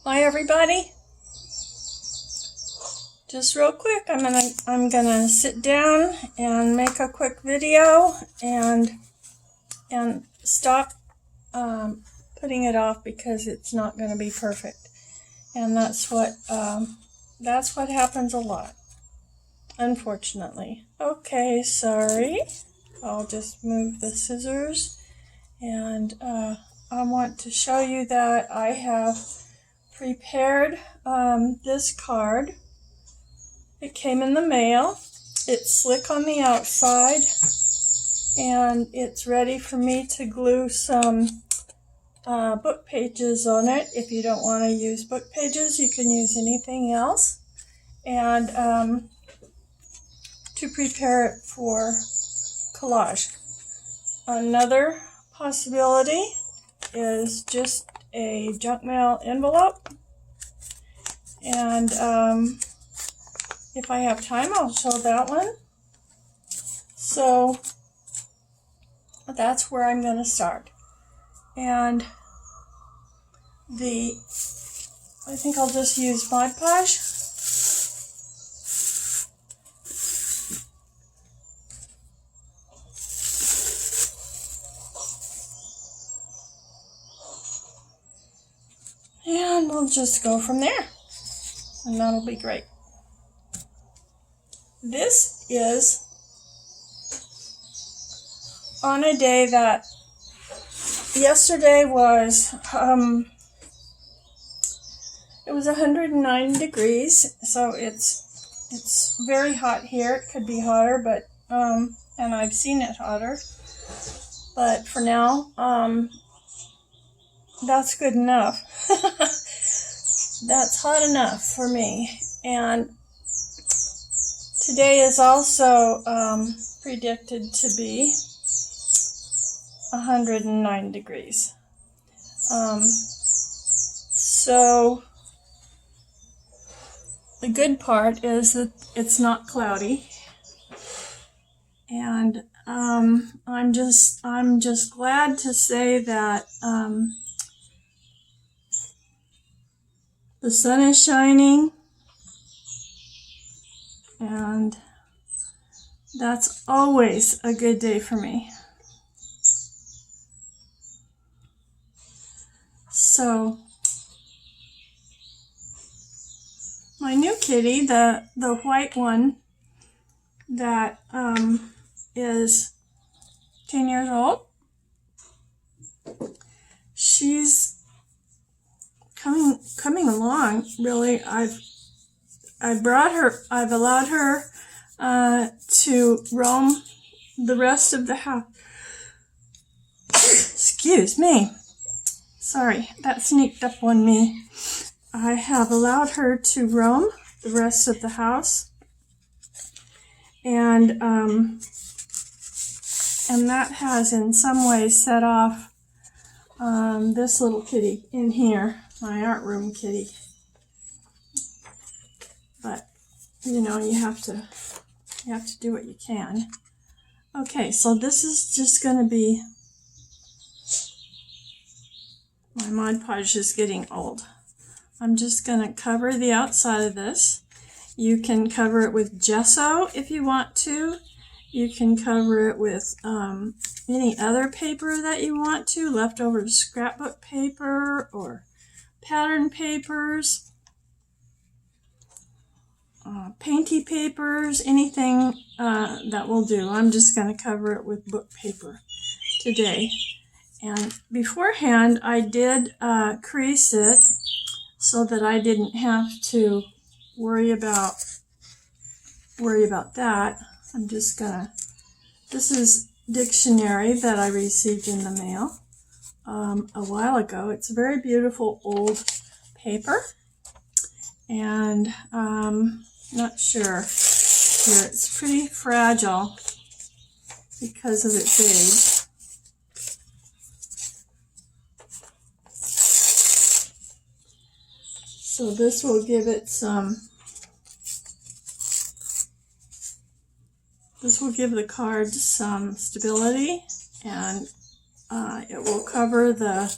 Hi everybody. Just real quick, I'm gonna sit down and make a quick video and stop putting it off because it's not going to be perfect, and that's what happens a lot, unfortunately. Okay, sorry. I'll just move the scissors, and I want to show you that I have prepared this card. It came in the mail. It's slick on the outside, and it's ready for me to glue some book pages on it. If you don't want to use book pages, you can use anything else. And to prepare it for collage. Another possibility is just a junk mail envelope, and if I have time, I'll show that one. So that's where I'm going to start. And I think I'll just use Mod Podge. And we'll just go from there, and that'll be great. This is on a day that yesterday was, it was 109 degrees, so it's very hot here. It could be hotter, but, and I've seen it hotter, but for now, that's good enough. That's hot enough for me. And today is also predicted to be 109 degrees. So the good part is that it's not cloudy, and I'm just glad to say that the sun is shining, and that's always a good day for me. So my new kitty, the white one that is 10 years old, she's coming along, really. I've allowed her to roam the rest of the house. Excuse me. Sorry, that sneaked up on me. I have allowed her to roam the rest of the house, and that has in some ways set off this little kitty in here, my art room kitty. But you know, you have to do what you can. Okay, so this is just going to be, my Mod Podge is getting old. I'm just going to cover the outside of this. You can cover it with gesso if you want to. You can cover it with any other paper that you want to, leftover scrapbook paper or pattern papers, painty papers, anything that will do. I'm just going to cover it with book paper today. And beforehand, I did crease it so that I didn't have to worry about that. I'm just gonna, this is dictionary that I received in the mail a while ago. It's a very beautiful old paper, and not sure here, it's pretty fragile because of its age. So this will give it some, this will give the card some stability, and it will cover the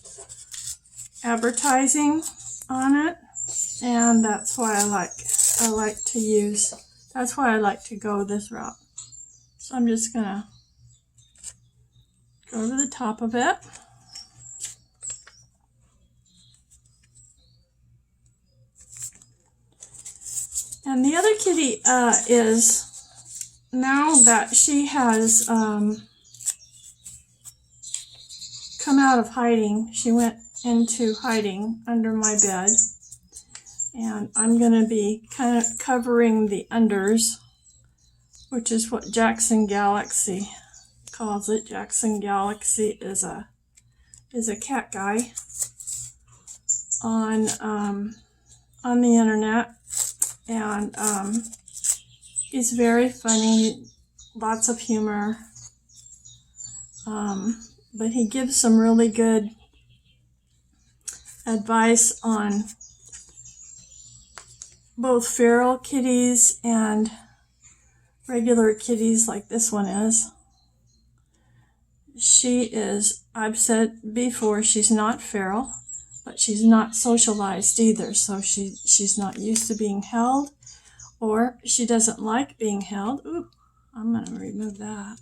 advertising on it, and that's why I like to go this route. So I'm just gonna go to the top of it. And the other kitty is, now that she has come out of hiding, she went into hiding under my bed, and I'm going to be kind of covering the unders, which is what Jackson Galaxy calls it. Jackson Galaxy is a cat guy on the internet, and he's very funny, lots of humor, but he gives some really good advice on both feral kitties and regular kitties like this one is. She is, I've said before, she's not feral, but she's not socialized either, so she's not used to being held, or she doesn't like being held. Ooh, I'm going to remove that.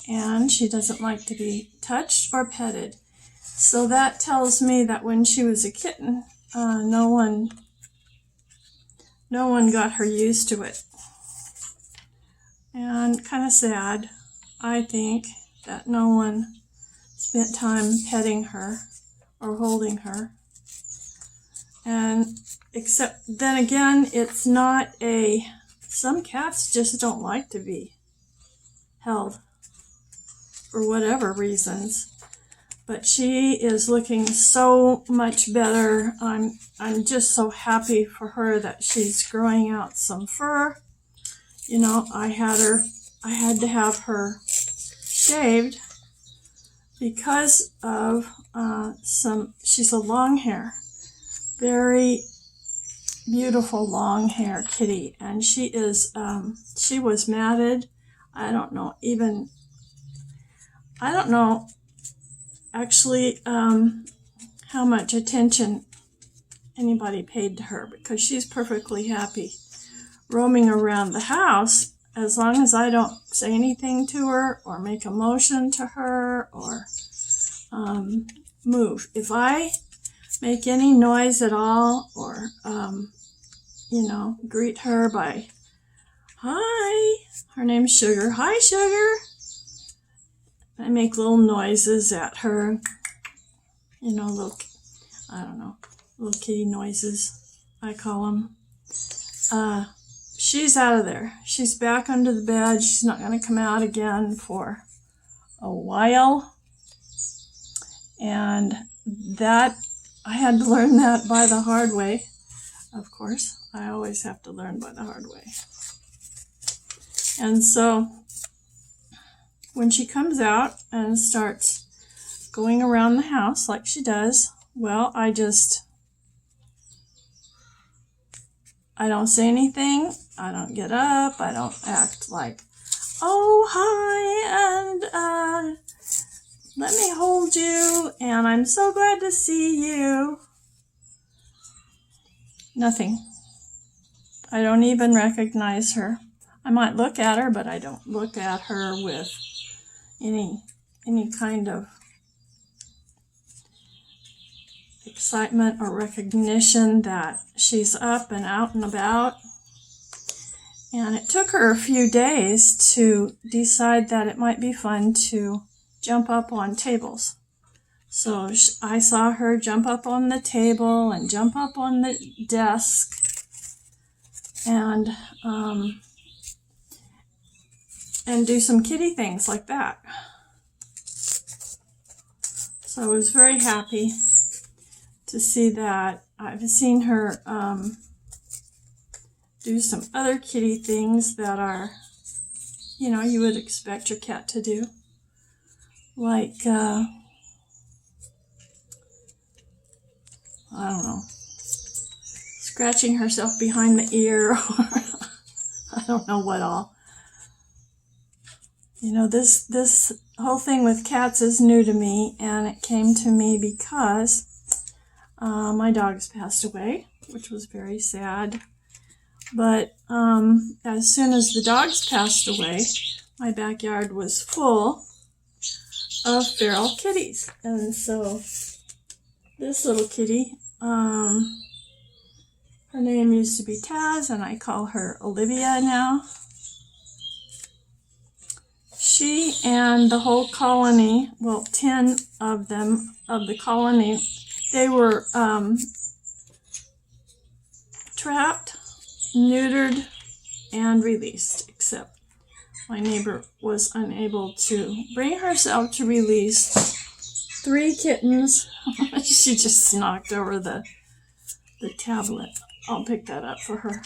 And she doesn't like to be touched or petted. So that tells me that when she was a kitten, no one got her used to it. And kind of sad, I think, that no one spent time petting her or holding her. And except then again, it's not some cats just don't like to be held for whatever reasons. But she is looking so much better. I'm just so happy for her that she's growing out some fur. You know, I had to have her shaved because of she's a long hair, very beautiful long hair kitty, and she was matted. I don't know actually how much attention anybody paid to her, because she's perfectly happy roaming around the house as long as I don't say anything to her or make a motion to her or move. If I make any noise at all or greet her by hi, her name's Sugar, hi Sugar, I make little noises at her, little kitty noises, I call them. She's out of there. She's back under the bed. She's not going to come out again for a while. And that, I had to learn that by the hard way. Of course, I always have to learn by the hard way. And so, when she comes out and starts going around the house like she does, well, I don't say anything. I don't get up. I don't act like, oh, hi, and let me hold you, and I'm so glad to see you. Nothing. I don't even recognize her. I might look at her, but I don't look at her with any kind of excitement or recognition that she's up and out and about. And it took her a few days to decide that it might be fun to jump up on tables. So I saw her jump up on the table and jump up on the desk and do some kitty things like that. So I was very happy to see that. I've seen her do some other kitty things that are, you would expect your cat to do. Like, I don't know, scratching herself behind the ear, or I don't know what all. This whole thing with cats is new to me, and it came to me because My dogs passed away, which was very sad. But as soon as the dogs passed away, my backyard was full of feral kitties. And so this little kitty, her name used to be Taz, and I call her Olivia now. She and the whole colony, well, 10 of them, of the colony, they were trapped, neutered, and released, except my neighbor was unable to bring herself to release 3 kittens. She just knocked over the tablet. I'll pick that up for her.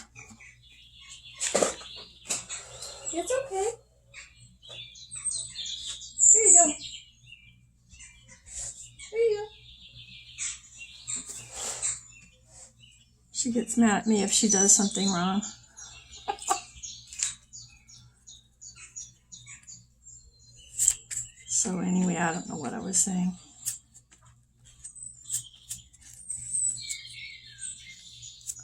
It's okay. Here you go. Here you go. She gets mad at me if she does something wrong. So anyway, I don't know what I was saying.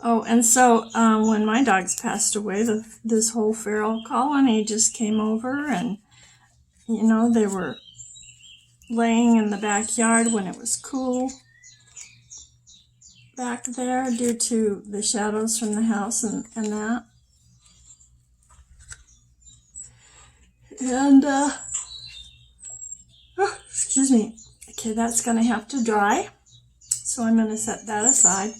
Oh, and so when my dogs passed away, this whole feral colony just came over, and you know, they were laying in the backyard when it was cool back there due to the shadows from the house and that. And, excuse me. Okay, that's going to have to dry. So I'm going to set that aside.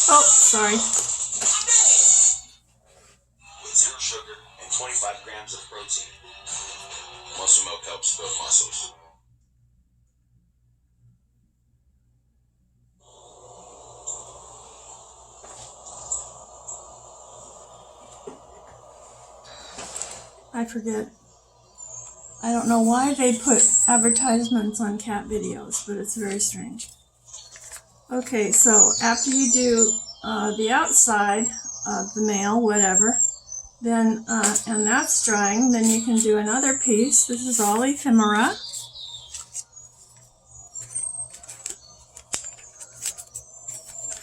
Oh, sorry. With 0 sugar and 25 grams of protein. Muscle milk helps build muscles. I forget. I don't know why they put advertisements on cat videos, but it's very strange. Okay, so after you do the outside of the male, whatever, then, and that's drying, then you can do another piece. This is all ephemera.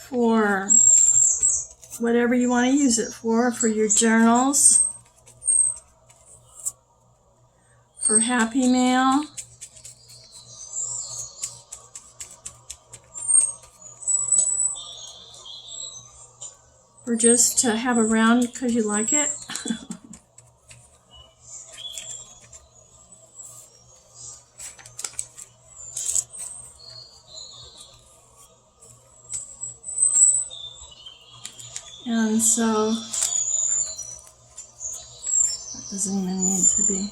For whatever you want to use it for your journals, for Happy Mail, or just to have around because you like it. And so that doesn't even need to be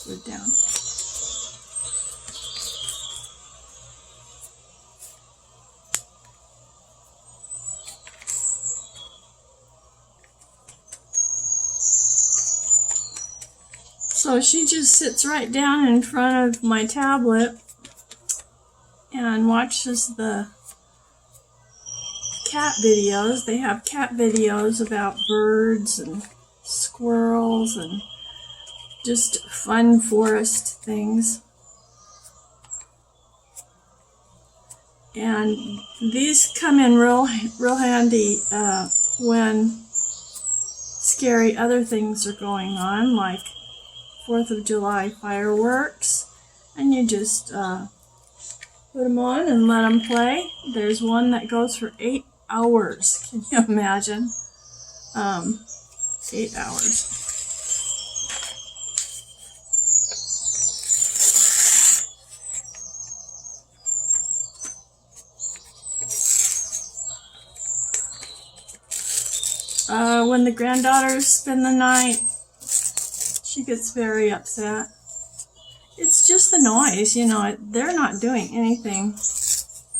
glued down. So she just sits right down in front of my tablet and watches the cat videos. They have cat videos about birds and squirrels and just fun forest things. And these come in real handy when scary other things are going on, like 4th of July fireworks, and you just put them on and let them play. There's one that goes for 8 hours. Can you imagine? 8 hours. When the granddaughters spend the night, she gets very upset. It's just the noise, you know, they're not doing anything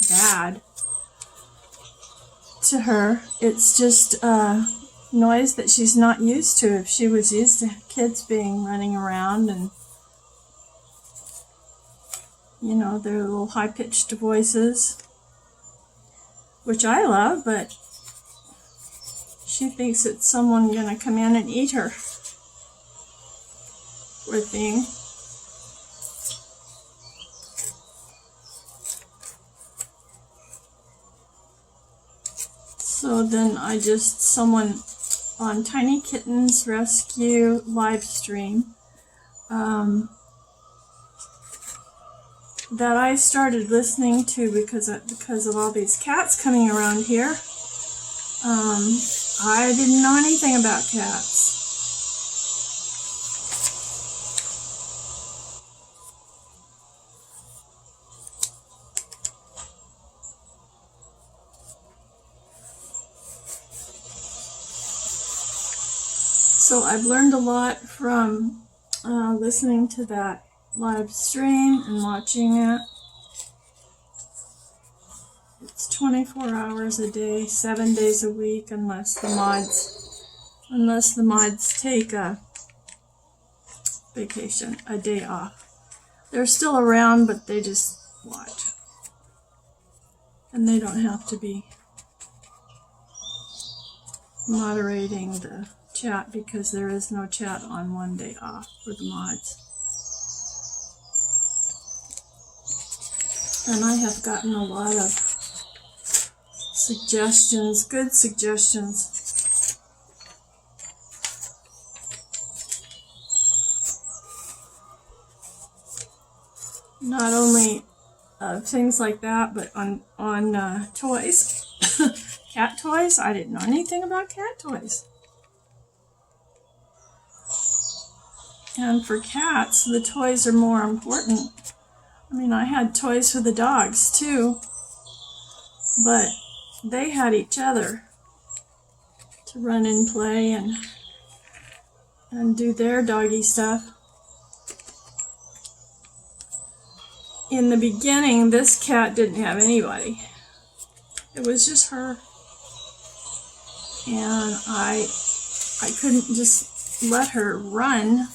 bad to her. It's just noise that she's not used to. If she was used to kids being running around and, you know, their little high-pitched voices, which I love, but she thinks it's someone gonna come in and eat her. Poor thing. So then someone on Tiny Kittens Rescue live stream that I started listening to because of all these cats coming around here. I didn't know anything about cats. So I've learned a lot from listening to that live stream and watching it. It's 24 hours a day, 7 days a week, unless the mods take a vacation, a day off. They're still around, but they just watch. And they don't have to be moderating the chat because there is no chat on one day off for the mods. And I have gotten a lot of suggestions, good suggestions. Not only things like that, but on toys, cat toys. I didn't know anything about cat toys. And for cats, the toys are more important. I mean, I had toys for the dogs too, but they had each other to run and play and do their doggy stuff. In the beginning, this cat didn't have anybody. It was just her. And I couldn't just let her run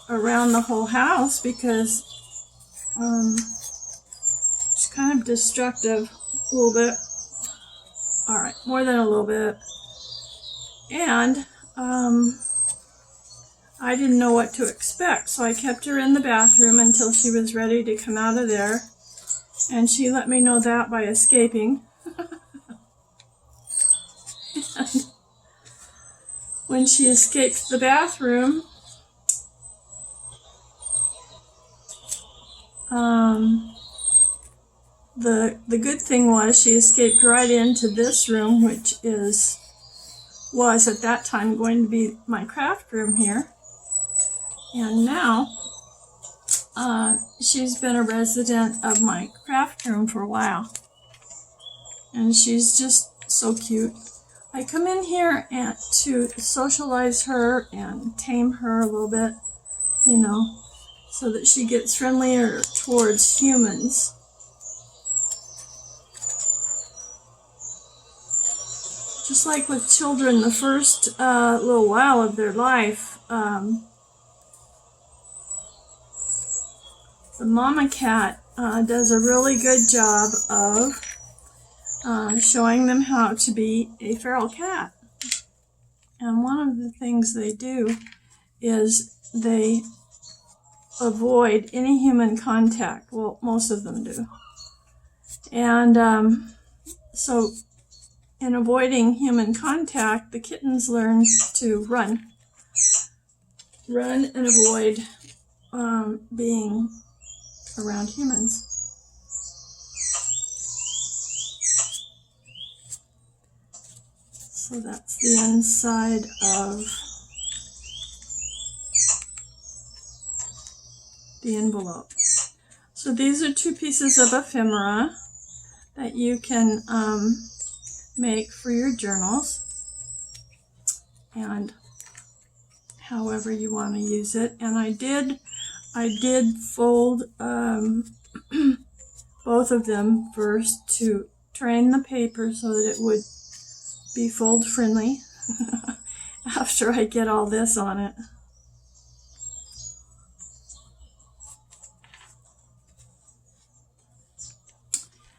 around the whole house because she's kind of destructive a little bit. Alright, more than a little bit. And I didn't know what to expect, so I kept her in the bathroom until she was ready to come out of there. And she let me know that by escaping. And when she escaped the bathroom, the good thing was she escaped right into this room, which was at that time going to be my craft room here. And now she's been a resident of my craft room for a while. And she's just so cute. I come in here to socialize her and tame her a little bit, you know, so that she gets friendlier towards humans. Just like with children, the first little while of their life, the mama cat does a really good job of showing them how to be a feral cat. And one of the things they do is they avoid any human contact. Well, most of them do. And so in avoiding human contact, the kittens learn to run and avoid being around humans. So that's the inside of the envelope. So these are 2 pieces of ephemera that you can make for your journals, and however you want to use it. And I did fold both of them first to train the paper so that it would be fold friendly after I get all this on it.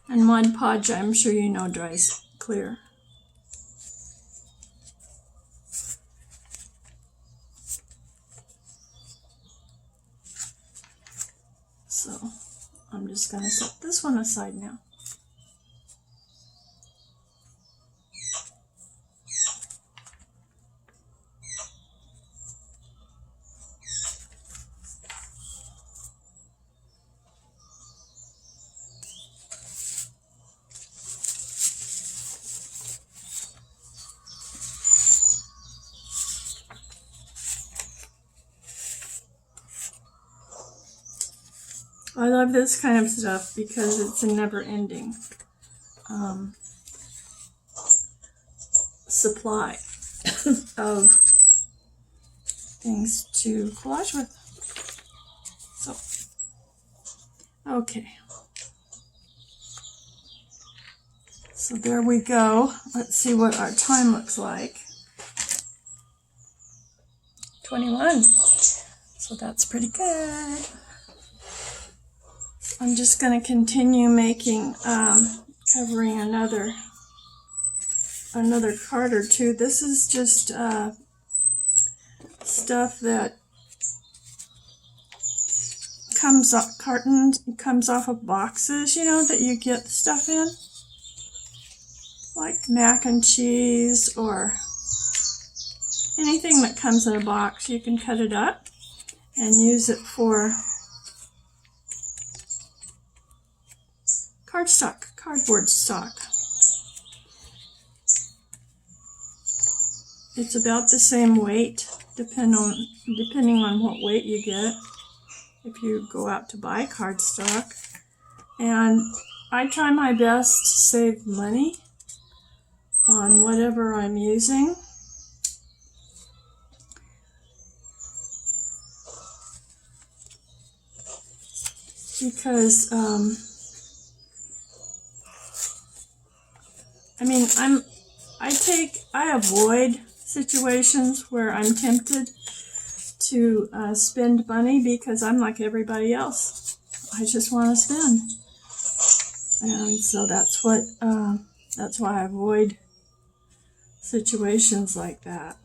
And Mod Podge, I'm sure you know, dries clear. So I'm just going to set this one aside now. I love this kind of stuff because it's a never-ending supply of things to collage with. So, okay. So there we go. Let's see what our time looks like. 21. So that's pretty good. I'm just going to continue making, covering another card or two. This is just stuff that comes off of boxes, you know, that you get stuff in, like mac and cheese or anything that comes in a box. You can cut it up and use it for cardboard stock. It's about the same weight, depending on what weight you get if you go out to buy cardstock. And I try my best to save money on whatever I'm using. Because I avoid situations where I'm tempted to spend money because I'm like everybody else. I just want to spend, and so that's why I avoid situations like that.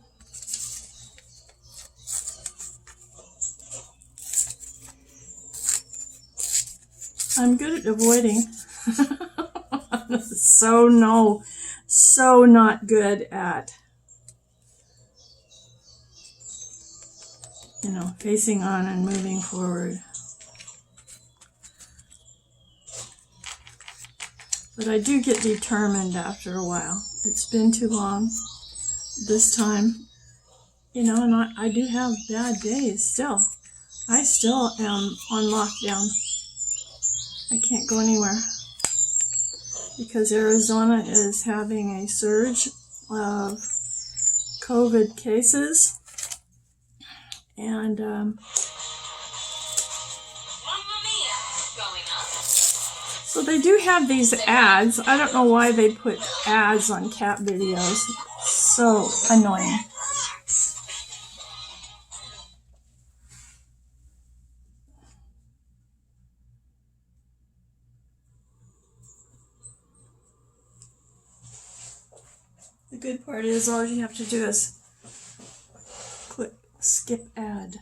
I'm good at avoiding. So not good at, you know, facing on and moving forward. But I do get determined after a while. It's been too long this time, you know, and I do have bad days still. I still am on lockdown. I can't go anywhere because Arizona is having a surge of COVID cases, and so they do have these ads. I don't know why they put ads on cat videos. So annoying. The good part is all you have to do is click skip ad.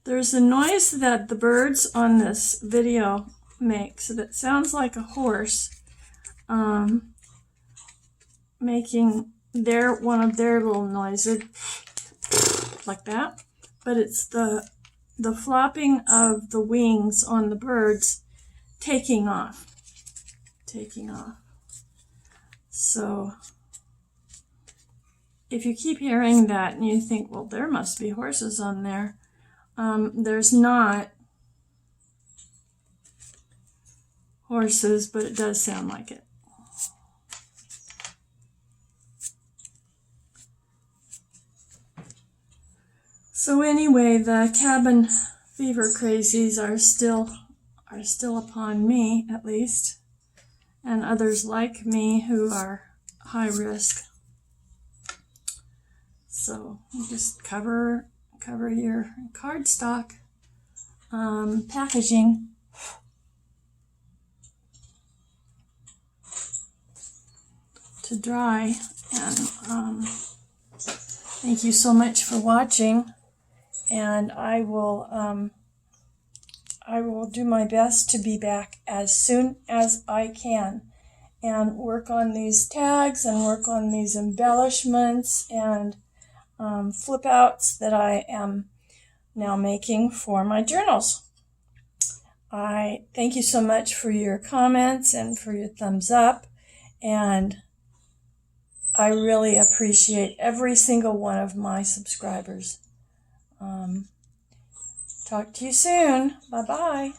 There's a noise that the birds on this video make, so that sounds like a horse making one of their little noises like that. But it's the flopping of the wings on the birds taking off. So if you keep hearing that and you think, well, there must be horses on there, there's not horses, but it does sound like it. So anyway, the cabin fever crazies are still upon me, at least, and others like me who are high risk. So you just cover your cardstock packaging to dry. And thank you so much for watching. And I will do my best to be back as soon as I can and work on these tags and work on these embellishments and flip outs that I am now making for my journals. I thank you so much for your comments and for your thumbs up, and I really appreciate every single one of my subscribers. Talk to you soon. Bye-bye.